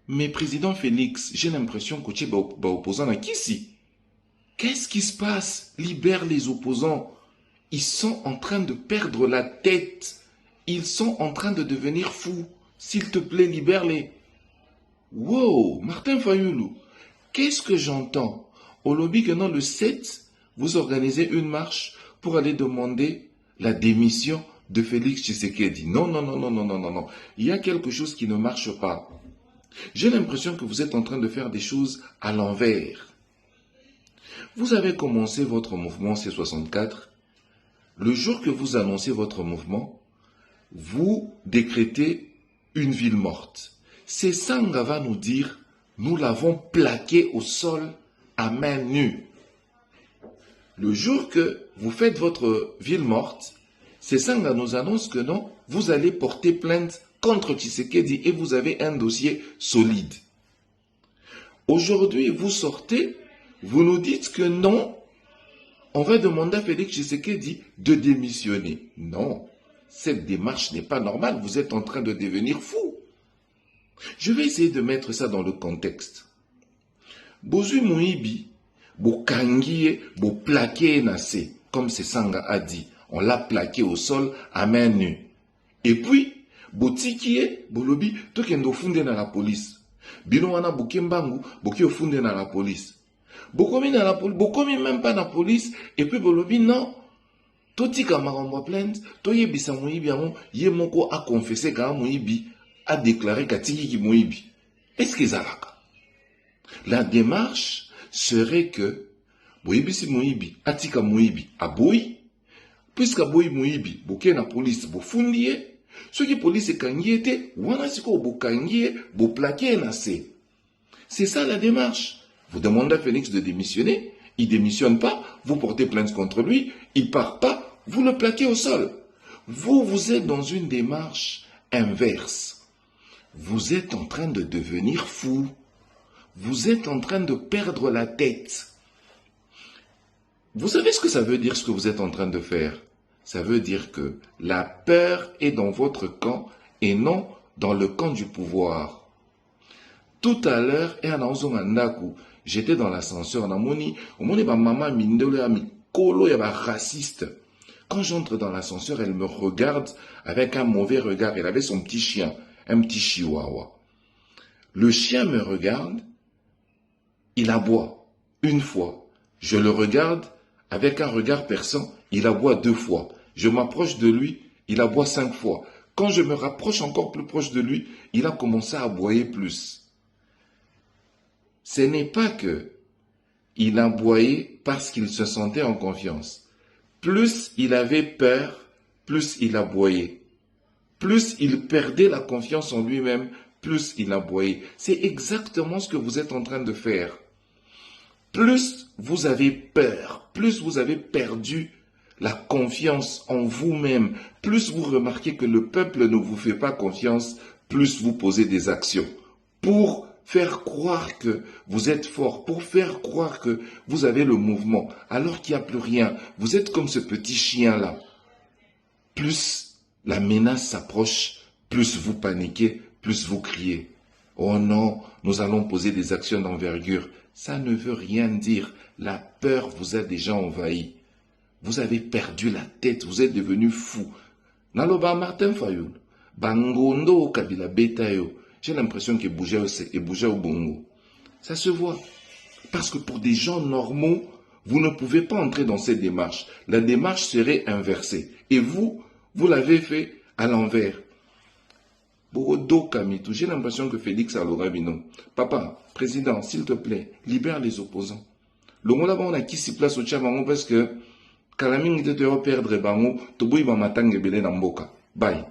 Mais président Félix, j'ai l'impression que tu es opposant à qui si? Qu'est-ce qui se passe? Libère les opposants. Ils sont en train de perdre la tête. Ils sont en train de devenir fous. S'il te plaît, libère-les. Wow, Martin Fayoulou, qu'est-ce que j'entends? Au lobby que non, le 7, vous organisez une marche pour aller demander la démission de Félix Tshisekedi. Non, non, non, non, non, non, non, non. Il y a quelque chose qui ne marche pas. J'ai l'impression que vous êtes en train de faire des choses à l'envers. Vous avez commencé votre mouvement C64. Le jour que vous annoncez votre mouvement, vous décrétez une ville morte. C'est Sanga va nous dire, nous l'avons plaqué au sol à main nue. Le jour que vous faites votre ville morte, c'est Sanga nous annonce que non, vous allez porter plainte contre Tshisekedi et vous avez un dossier solide. Aujourd'hui, vous sortez, vous nous dites que non, on va demander à Félix Tshisekedi de démissionner. Non, cette démarche n'est pas normale, vous êtes en train de devenir fou. Je vais essayer de mettre ça dans le contexte. Bozui Mouibi, bo kangiye, bo plaqué nase, comme c'est Sanga a dit. On l'a plaqué au sol à main nue. Et puis, bo tikiye, bo lobi, tokendo funde na la police. Bino wana bukembangu, boki funde na la police. Bokomi na la police, bokomi même pas na police, et puis bo lobi non. Totika makambo plainte, toyebisa Mouibi yango, ye moko a confessé ka Mouibi a déclaré Katiki ki Mouibi. Est-ce qu'ils alaka? La démarche serait que Boyebisi Mouibi, Atika Mouibi, Aboui, puisque Aboui Mouibi, Boké na police, Bofundie, ceux qui police kangiete, wana siko bokangie, boplaqué na se. C'est ça la démarche. Vous demandez à Félix de démissionner, il démissionne pas, vous portez plainte contre lui, il part pas, vous le plaquez au sol. Vous êtes dans une démarche inverse. Vous êtes en train de devenir fou. Vous êtes en train de perdre la tête. Vous savez ce que ça veut dire, ce que vous êtes en train de faire? Ça veut dire que la peur est dans votre camp et non dans le camp du pouvoir. Tout à l'heure, j'étais dans l'ascenseur, raciste. Quand j'entre dans l'ascenseur, elle me regarde avec un mauvais regard. Elle avait son petit chien, un petit chihuahua. Le chien me regarde, il aboie une fois. Je le regarde avec un regard perçant, il aboie 2 fois. Je m'approche de lui, il aboie 5 fois. Quand je me rapproche encore plus proche de lui, il a commencé à aboyer plus. Ce n'est pas que il aboyait parce qu'il se sentait en confiance. Plus il avait peur, plus il aboyait. Plus il perdait la confiance en lui-même, plus il aboyait. C'est exactement ce que vous êtes en train de faire. Plus vous avez peur, plus vous avez perdu la confiance en vous-même, plus vous remarquez que le peuple ne vous fait pas confiance, plus vous posez des actions pour faire croire que vous êtes fort, pour faire croire que vous avez le mouvement, alors qu'il n'y a plus rien. Vous êtes comme ce petit chien-là. Plus la menace s'approche, plus vous paniquez, plus vous criez. Oh non, nous allons poser des actions d'envergure. Ça ne veut rien dire. La peur vous a déjà envahi. Vous avez perdu la tête, vous êtes devenu fou. Naloba Martin Fayoul, Bangondo Kabila Betayo. J'ai l'impression qu'il bougeait au bongo. Ça se voit. Parce que pour des gens normaux, vous ne pouvez pas entrer dans cette démarche. La démarche serait inversée. Et vous l'avez fait à l'envers. J'ai l'impression que Félix Alorabino. Papa, président, s'il te plaît, libère les opposants. Le mot là-bas, on a qui s'y place au Tchabango parce que Kalaming te perdre bango, to bouy ba matang belé na mboka. Bye.